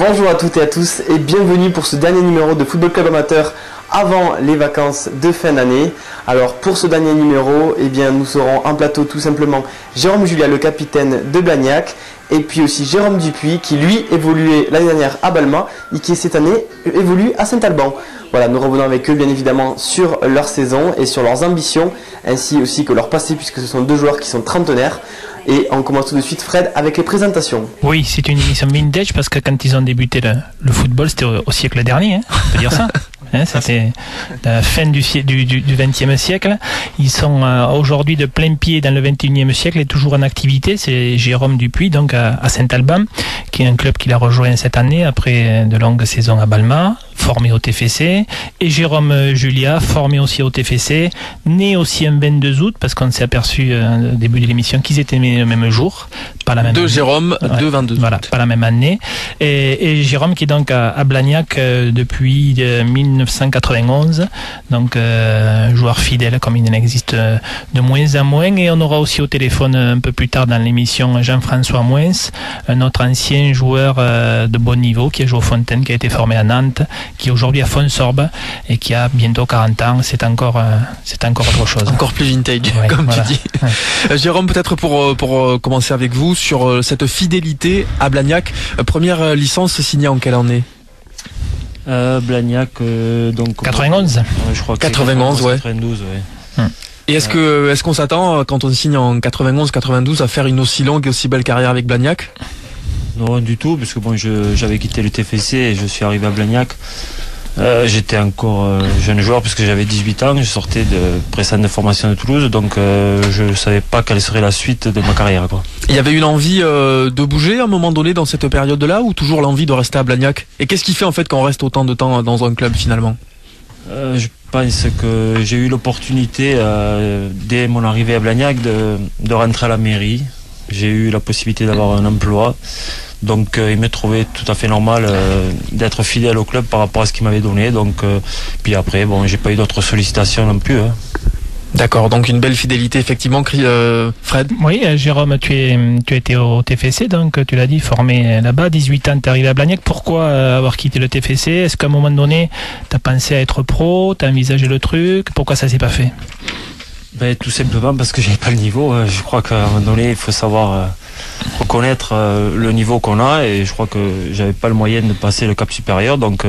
Bonjour à toutes et à tous et bienvenue pour ce dernier numéro de Football Club Amateur avant les vacances de fin d'année. Alors pour ce dernier numéro, nous serons en plateau tout simplement Jérôme Julia, le capitaine de Blagnac, et puis aussi Jérôme Dupuis qui lui évoluait l'année dernière à Balma et qui cette année évolue à Saint-Alban. Voilà, nous revenons avec eux bien évidemment sur leur saison et sur leurs ambitions, ainsi aussi que leur passé, puisque ce sont deux joueurs qui sont trentenaires. Et on commence tout de suite, Fred, avec les présentations. Oui, c'est une émission vintage parce que quand ils ont débuté le football, c'était au siècle dernier, on peut dire ça. C'était la fin du XXe siècle. Ils sont aujourd'hui de plein pied dans le XXIe siècle et toujours en activité. C'est Jérôme Dupuis, donc à Saint-Alban, qui est un club qu'il a rejoint cette année après de longues saisons à Balma, formé au TFC, et Jérôme Julia, formé aussi au TFC, né aussi un 22 août, parce qu'on s'est aperçu au début de l'émission qu'ils étaient nés le même jour, pas la même année. Jérôme, de 22 août. Voilà, pas la même année. Et Jérôme qui est donc à Blagnac depuis 1991, donc joueur fidèle comme il en existe de moins en moins. Et on aura aussi au téléphone un peu plus tard dans l'émission Jean-François Mouens, un autre ancien joueur de bon niveau qui a joué au Fontaine, qui a été formé à Nantes, qui est aujourd'hui à Fonsorbe et qui a bientôt 40 ans. C'est encore autre chose. Encore plus vintage, ouais, comme voilà. Tu dis. Ouais. Jérôme, peut-être pour commencer avec vous sur cette fidélité à Blagnac. Première licence signée en quelle année? Blagnac, donc 91. Je crois que 91, ouais. 92, ouais. Et est-ce qu'on s'attend, quand on signe en 91-92, à faire une aussi longue et aussi belle carrière avec Blagnac? Non, du tout, parce que bon, j'avais quitté le TFC et je suis arrivé à Blagnac. J'étais encore jeune joueur parce que j'avais 18 ans, je sortais de pré-centre de formation de Toulouse, donc je ne savais pas quelle serait la suite de ma carrière, quoi. Il y avait une envie de bouger à un moment donné dans cette période-là, ou toujours l'envie de rester à Blagnac? Et qu'est-ce qui fait en fait qu'on reste autant de temps dans un club finalement? Je pense que j'ai eu l'opportunité dès mon arrivée à Blagnac de rentrer à la mairie. J'ai eu la possibilité d'avoir un emploi. Donc il me trouvait tout à fait normal d'être fidèle au club par rapport à ce qu'il m'avait donné. Donc puis après, bon, j'ai pas eu d'autres sollicitations non plus. D'accord, donc une belle fidélité effectivement, Fred. Oui, Jérôme, tu étais au TFC, donc tu l'as dit, formé là-bas, 18 ans, tu es arrivé à Blagnac. Pourquoi avoir quitté le TFC? Est-ce qu'à un moment donné, tu as pensé à être pro, tu as envisagé le truc? Pourquoi ça s'est pas fait? Tout simplement parce que j'avais pas le niveau. Je crois qu'à un moment donné, il faut savoir reconnaître le niveau qu'on a, et je crois que j'avais pas le moyen de passer le cap supérieur. Donc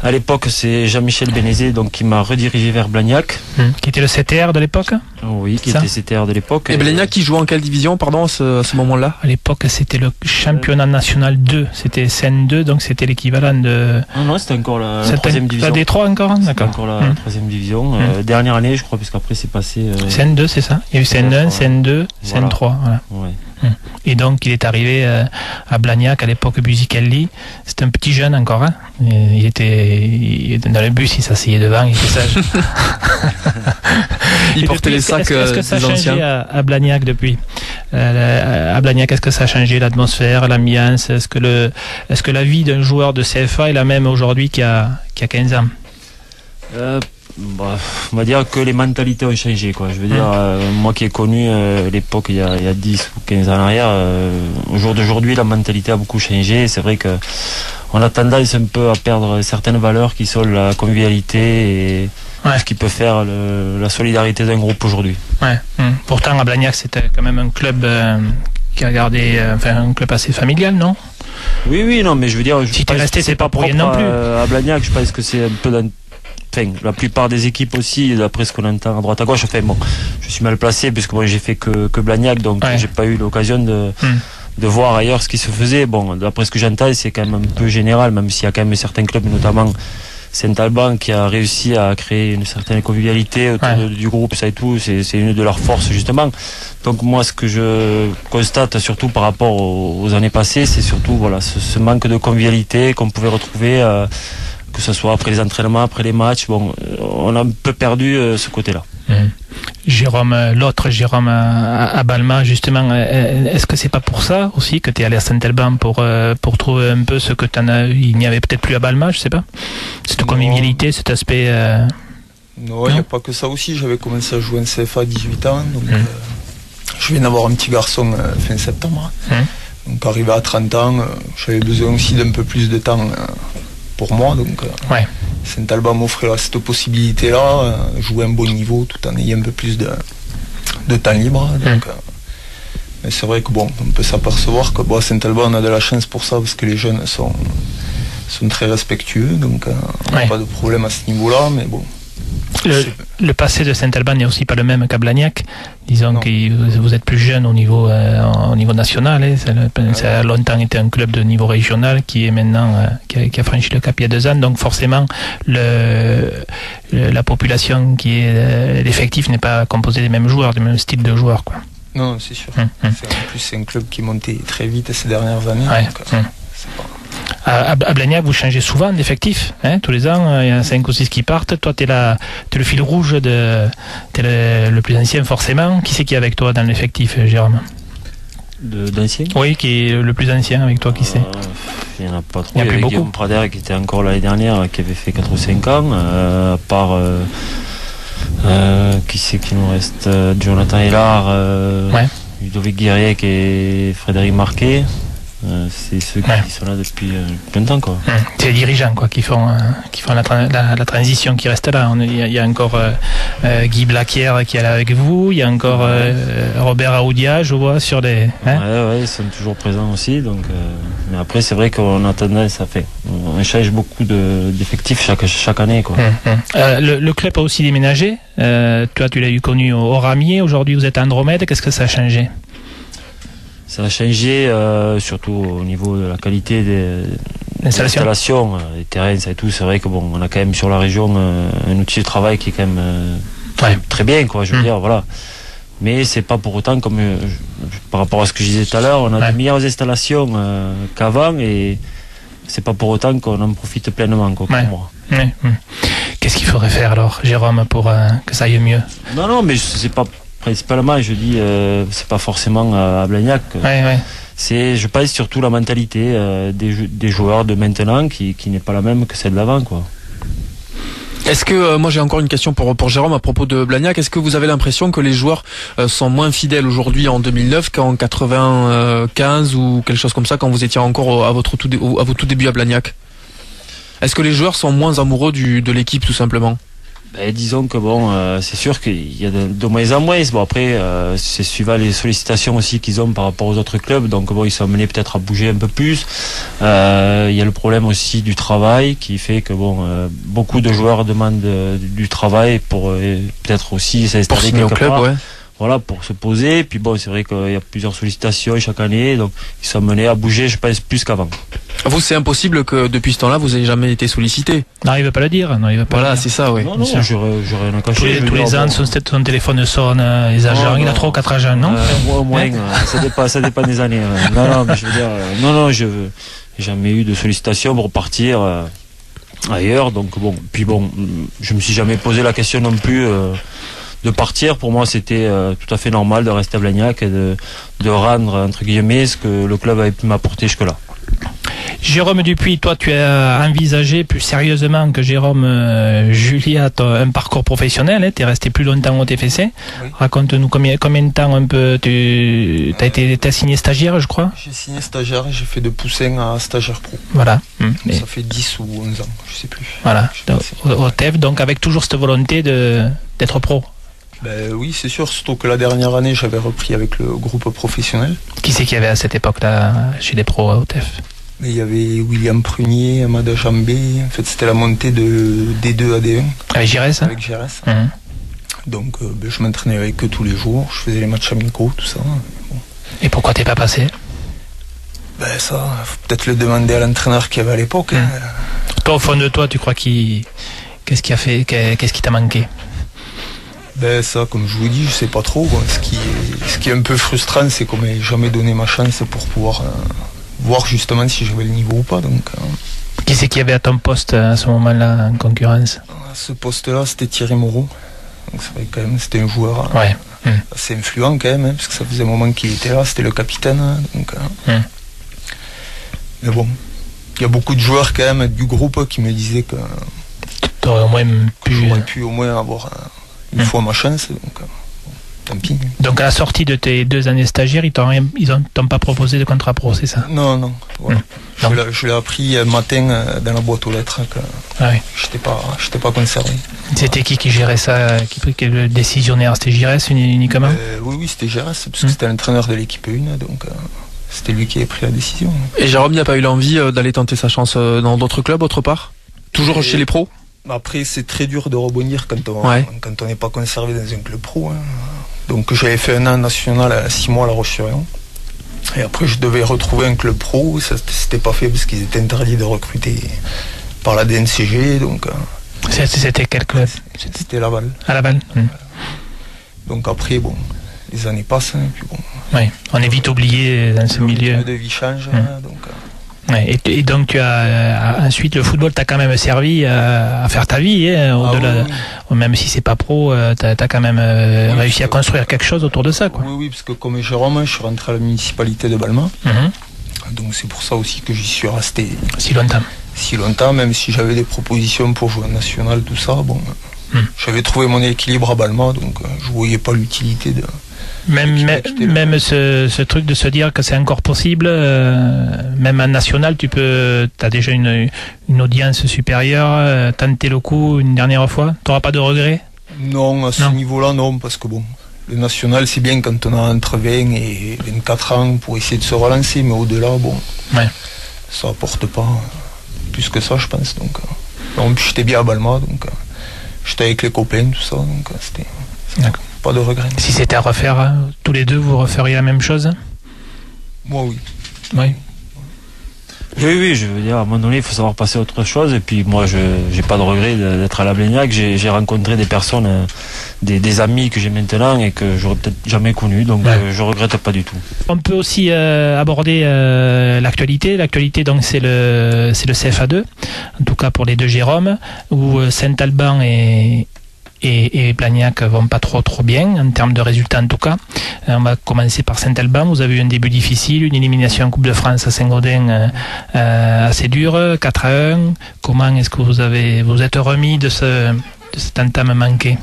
à l'époque, c'est Jean-Michel Bénézé qui m'a redirigé vers Blagnac. Qui était le CTR de l'époque? Oui, qui était CTR de l'époque. Et Blagnac qui jouait en quelle division, pardon, à ce moment-là? À l'époque, c'était le championnat national 2. C'était CN2, donc c'était l'équivalent de... Non, c'était encore la troisième division. La D3 encore? D'accord. C'était encore la troisième division. Dernière année, je crois, puisqu'après c'est passé... CN2, c'est ça? Il y a eu CN1, CN2, CN3. Voilà. Ouais. Et donc il est arrivé à Blagnac à l'époque Busichelli. C'était un petit jeune encore, hein. Il était dans le bus, il s'asseyait devant, il était sage. Il portait les sacs est-ce que ça a changé à Blagnac depuis à Blagnac, est-ce que ça a changé l'atmosphère, l'ambiance? Est-ce que la vie d'un joueur de CFA est la même aujourd'hui qu'il y a 15 ans? On va dire que les mentalités ont changé, quoi. Je veux dire, moi qui ai connu l'époque il y a 10 ou 15 ans en arrière, au jour d'aujourd'hui, la mentalité a beaucoup changé. C'est vrai que on a tendance un peu à perdre certaines valeurs qui sont la convivialité et ce qui peut faire la solidarité d'un groupe aujourd'hui. Ouais. Pourtant, à Blagnac, c'était quand même un club qui a gardé, un club assez familial, non? Oui, non, mais je veux dire, si tu es resté, c'est pas pour rien non plus. À Blagnac, je pense que c'est un peu la plupart des équipes aussi, d'après ce qu'on entend à droite à gauche. Je suis mal placé puisque moi j'ai fait que Blagnac, donc j'ai pas eu l'occasion de voir ailleurs ce qui se faisait. Bon, d'après ce que j'entends, c'est quand même un peu général, même s'il y a quand même certains clubs, notamment Saint-Alban, qui a réussi à créer une certaine convivialité autour du groupe, ça et tout. C'est une de leurs forces justement. Donc moi, ce que je constate surtout par rapport aux années passées, c'est surtout ce manque de convivialité qu'on pouvait retrouver. Que ce soit après les entraînements, après les matchs, on a un peu perdu ce côté-là. Jérôme, l'autre Jérôme à Balma, justement, est-ce que c'est pas pour ça aussi que tu es allé à Saint-Alban pour trouver un peu ce que il n'y avait peut-être plus à Balma, je sais pas, cette convivialité, cet aspect Non, il n'y a pas que ça aussi. J'avais commencé à jouer en CFA à 18 ans, donc je viens d'avoir un petit garçon fin septembre. Donc arrivé à 30 ans, j'avais besoin aussi d'un peu plus de temps pour moi. Donc Saint-Alban m'offrait cette possibilité-là, jouer un bon niveau tout en ayant un peu plus de temps libre. Donc, mais c'est vrai que bon, on peut s'apercevoir que à Saint-Alban on a de la chance pour ça parce que les jeunes sont très respectueux, donc on n'a pas de problème à ce niveau-là, mais bon. Le passé de Saint-Alban n'est aussi pas le même qu'à Blagnac. Disons que vous êtes plus jeune au niveau national. Ça a longtemps été un club de niveau régional qui est maintenant qui a franchi le cap il y a 2 ans. Donc forcément, la population qui est l'effectif n'est pas composé des mêmes joueurs, du même style de joueurs, quoi. Non, c'est sûr. En plus, c'est un club qui montait très vite ces dernières années. Donc, c'est pas... À Blagnac, vous changez souvent d'effectif, tous les ans, il y a 5 ou 6 qui partent. Toi, t'es le fil rouge, t'es le plus ancien forcément. Qui c'est qui est avec toi dans l'effectif, Jérôme? D'ancien? Oui, qui est le plus ancien avec toi, qui c'est? Il n'y en a pas trop. Il y avait Guillaume Prader qui était encore l'année dernière, qui avait fait 4 ou 5 ans, à part... qui c'est qui nous reste? Jonathan Hélard, Ludovic Guériec et Frédéric Marquet. C'est ceux qui sont là depuis longtemps, quoi. C'est les dirigeants, quoi, qui font la transition, qui restent là. Il y a encore Guy Blaquière qui est là avec vous. Il y a encore Robert Aoudia, je vois, sur les... ils sont toujours présents aussi. Donc, mais après, c'est vrai qu'on a tendance à faire... On change beaucoup d'effectifs chaque année, quoi. Le club a aussi déménagé. Toi, tu l'as eu connu au Ramier. Aujourd'hui, vous êtes à Andromède. Qu'est-ce que ça a changé? Ça a changé, surtout au niveau de la qualité des installations, des terrains, ça et tout. C'est vrai que on a quand même sur la région un outil de travail qui est quand même très bien, quoi. Je veux dire, voilà. Mais c'est pas pour autant comme par rapport à ce que je disais tout à l'heure, on a de meilleures installations qu'avant et c'est pas pour autant qu'on en profite pleinement, quoi, pour moi. Qu'est-ce qu'il faudrait faire alors, Jérôme, pour que ça aille mieux? Non, mais c'est pas. Principalement, je dis, c'est pas forcément à Blagnac. C'est, je pense, surtout la mentalité des joueurs de maintenant qui n'est pas la même que celle d'avant, quoi. Est-ce que, moi j'ai encore une question pour Jérôme à propos de Blagnac, est-ce que vous avez l'impression que les joueurs sont moins fidèles aujourd'hui en 2009 qu'en 95 ou quelque chose comme ça quand vous étiez encore à vos tout début à Blagnac? Est-ce que les joueurs sont moins amoureux de l'équipe tout simplement? Disons que c'est sûr qu'il y a de moins en moins. Bon, après, c'est suivant les sollicitations aussi qu'ils ont par rapport aux autres clubs. Donc ils sont amenés peut-être à bouger un peu plus. Il y a le problème aussi du travail qui fait que beaucoup de joueurs demandent du travail pour peut-être aussi s'installer quelque part. Voilà, pour se poser. Puis c'est vrai qu'il y a plusieurs sollicitations chaque année, donc ils sont menés à bouger, je pense, plus qu'avant. Vous, c'est impossible que depuis ce temps-là, vous ayez jamais été sollicité. Non, il ne veut pas le dire. Voilà, c'est ça, oui. Non, j'aurais rien à cacher. Tous les ans, son téléphone sonne, les agents, il a 3 ou 4 agents, non? Au moins, ça dépend des années. Non, mais je veux dire, je n'ai jamais eu de sollicitation pour partir ailleurs, donc je me suis jamais posé la question non plus de partir. Pour moi, c'était tout à fait normal de rester à Blagnac et de rendre, entre guillemets, ce que le club avait pu m'apporter jusque-là. Jérôme Dupuis, toi tu as envisagé plus sérieusement que Jérôme Julia un parcours professionnel, tu es resté plus longtemps au TFC. Oui. Raconte-nous combien de temps un peu t'as signé stagiaire, je crois? J'ai signé stagiaire, j'ai fait de poussin à stagiaire pro. Voilà. Ça fait 10 ou 11 ans, je sais plus. Voilà, au TEF, donc avec toujours cette volonté d'être pro. Oui, c'est sûr, surtout que la dernière année j'avais repris avec le groupe professionnel. Qui c'est qu'il y avait à cette époque-là chez les pros au TEF? Il y avait William Prunier, Amada Jambé. En fait, c'était la montée de D2 à D1. Avec Giresse? Avec Giresse. Donc, je m'entraînais avec eux tous les jours. Je faisais les matchs amicaux, tout ça. Bon. Et pourquoi t'es pas passé? Ça, faut peut-être le demander à l'entraîneur qu'il y avait à l'époque. Toi, au fond de toi, tu crois qu'est-ce qui t'a manqué? Ça, comme je vous dis, je sais pas trop. Ce qui est un peu frustrant, c'est qu'on m'ait jamais donné ma chance pour pouvoir voir justement si j'avais le niveau ou pas. Donc, qui c'est qui avait à ton poste à ce moment-là en concurrence? À ce poste-là, c'était Thierry Moreau. Donc c'est vrai quand même, c'était un joueur assez influent quand même, parce que ça faisait un moment qu'il était là, c'était le capitaine. Donc, mais bon, il y a beaucoup de joueurs quand même du groupe qui me disaient que j'aurais pu au moins avoir une fois ma chance. Donc, tant pis. Donc à la sortie de tes 2 années stagiaires, ils t'ont pas proposé de contrat pro, c'est ça? Non. Voilà. Je l'ai appris un matin dans la boîte aux lettres que j'étais pas conservé. C'était qui gérait ça, qui le décisionnaire? C'était Giresse uniquement? Oui, c'était Giresse, parce que c'était l'entraîneur de l'équipe 1, donc c'était lui qui avait pris la décision. Et Jérôme n'a pas eu l'envie d'aller tenter sa chance dans d'autres clubs autre part? Toujours chez les pros? Après, c'est très dur de rebondir quand on n'est pas conservé dans un club pro. Donc j'avais fait 1 an national à 6 mois à La Roche-sur-Yon. Et après, je devais retrouver un club pro. Ça s'était pas fait parce qu'ils étaient interdits de recruter par la DNCG. Donc, c'était quel club? C'était Laval. À Laval. Donc après, bon, les années passent. Puis bon, oui, on est vite oublié dans ce milieu. De vie change. Donc, et donc tu as ensuite le football t'a quand même servi à faire ta vie, au-delà, même si c'est pas pro, t'as quand même réussi à construire quelque chose autour de ça, quoi. Oui, parce que comme Jérôme, je suis rentré à la municipalité de Balma, donc c'est pour ça aussi que j'y suis resté si longtemps, même si j'avais des propositions pour jouer en national, tout ça. Bon, j'avais trouvé mon équilibre à Balma, donc je voyais pas l'utilité de. Même ce truc de se dire que c'est encore possible, même en national, tu as déjà une audience supérieure, tenter le coup une dernière fois, tu n'auras pas de regrets? Non, à ce niveau-là, non, parce que bon, le national, c'est bien quand on a entre 20 et 24 ans pour essayer de se relancer, mais au-delà, bon, ça apporte pas plus que ça, je pense. Donc, j'étais bien à Balma, donc j'étais avec les copains, tout ça, donc c'était. D'accord. Pas de regrets. Si c'était à refaire, tous les deux, vous referiez la même chose? Moi, oui. Oui, je veux dire, à un moment donné, il faut savoir passer à autre chose. Et puis moi, je n'ai pas de regret d'être à la Blagnac. J'ai rencontré des personnes, des amis que j'ai maintenant et que j'aurais peut-être jamais connus. Donc je regrette pas du tout. On peut aussi aborder l'actualité. L'actualité, donc, c'est le CFA2, en tout cas pour les deux Jérôme, où Saint-Alban et Blagnac vont pas trop bien en termes de résultats, en tout cas. On va commencer par Saint-Alban. Vous avez eu un début difficile, une élimination en Coupe de France à Saint-Gaudens assez dure, 4-1. Comment est-ce que vous êtes remis de cette entame manquée?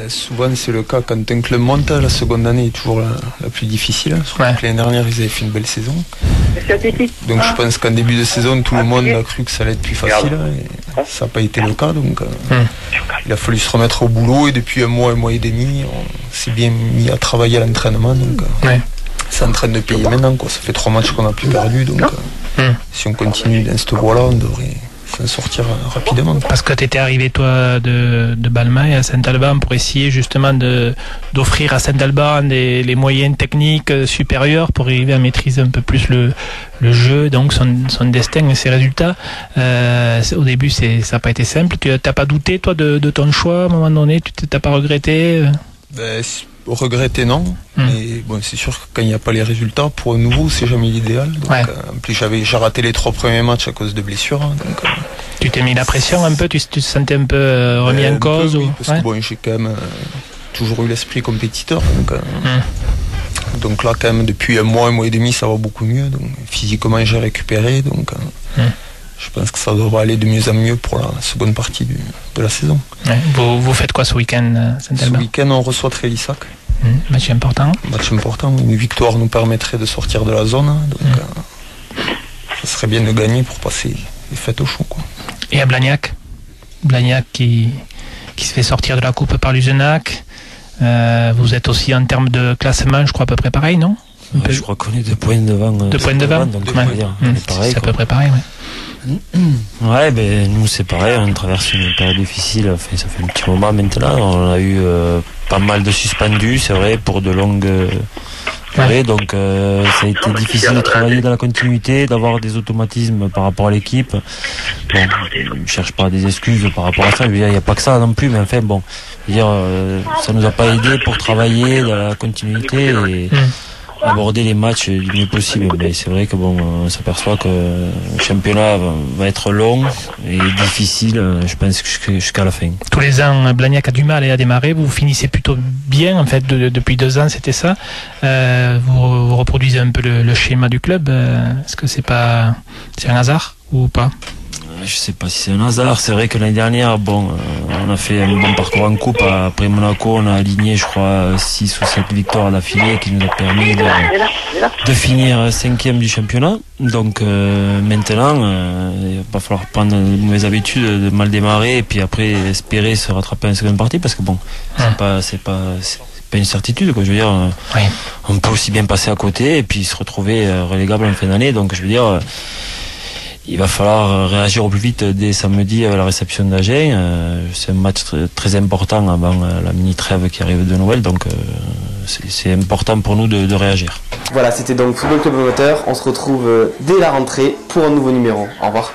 Souvent c'est le cas quand un club monte, la seconde année est toujours la plus difficile. L'année dernière ils avaient fait une belle saison. Donc je pense qu'en début de saison tout le monde a cru que ça allait être plus facile et ça n'a pas été le cas. Donc il a fallu se remettre au boulot et depuis un mois et demi on s'est bien mis à travailler à l'entraînement. Donc c'est en train de payer maintenant, quoi. Ça fait 3 matchs qu'on n'a plus perdu, donc si on continue dans cette voie-là on devrait s'en sortir rapidement. Parce que tu étais arrivé toi de Balma et à Saint-Alban pour essayer justement d'offrir à Saint-Alban les moyens techniques supérieurs pour arriver à maîtriser un peu plus le jeu, donc son destin et ses résultats. Au début ça n'a pas été simple. Tu n'as pas douté toi de ton choix à un moment donné? Tu t'as pas regretté? Regretter non, mais bon, c'est sûr que quand il n'y a pas les résultats, pour un nouveau c'est jamais l'idéal. En plus j'ai raté les 3 premiers matchs à cause de blessures. Donc, tu t'es mis la pression un peu, tu te sentais un peu remis en cause? Oui, parce que bon, j'ai quand même toujours eu l'esprit compétiteur. Donc là quand même depuis un mois et demi ça va beaucoup mieux. Donc, physiquement j'ai récupéré, donc je pense que ça devrait aller de mieux en mieux pour la seconde partie de la saison. Vous faites quoi ce week-end, Saint-Alban? Ce week-end on reçoit Trélissac. Match important. Une victoire nous permettrait de sortir de la zone. Donc ça serait bien de gagner pour passer les fêtes au chaud, quoi. Et à Blagnac qui se fait sortir de la coupe par Luzenac. Vous êtes aussi en termes de classement, je crois à peu près pareil, non? Je crois qu'on est 2 points devant. Donc c'est à peu près pareil, nous c'est pareil, on traverse une période difficile, ça fait un petit moment maintenant, on a eu pas mal de suspendus, c'est vrai, pour de longues durées, donc ça a été difficile de travailler dans la continuité, d'avoir des automatismes par rapport à l'équipe. Bon, je cherche pas des excuses par rapport à ça, il n'y a pas que ça non plus, mais enfin bon, ça nous a pas aidé pour travailler dans la continuité et aborder les matchs du mieux possible. Mais c'est vrai que on s'aperçoit que le championnat va être long et difficile, je pense, jusqu'à la fin. Tous les ans, Blagnac a du mal à démarrer. Vous finissez plutôt bien, en fait, depuis 2 ans, c'était ça. Vous reproduisez un peu le schéma du club. Est-ce que c'est un hasard ou pas? Je sais pas si c'est un hasard. C'est vrai que l'année dernière, on a fait un bon parcours en coupe. Après Monaco, on a aligné, je crois, 6 ou 7 victoires d'affilée qui nous a permis de finir 5e du championnat. Donc maintenant, il va falloir prendre de mauvaises habitudes, de mal démarrer et puis après espérer se rattraper en seconde partie parce que c'est pas une certitude, quoi. Je veux dire, on peut aussi bien passer à côté et puis se retrouver relégable en fin d'année. Donc je veux dire, il va falloir réagir au plus vite dès samedi à la réception d'Agen. C'est un match très important avant la mini-trêve qui arrive de Noël, donc c'est important pour nous de réagir. Voilà, c'était donc Football Club Amateur. On se retrouve dès la rentrée pour un nouveau numéro. Au revoir.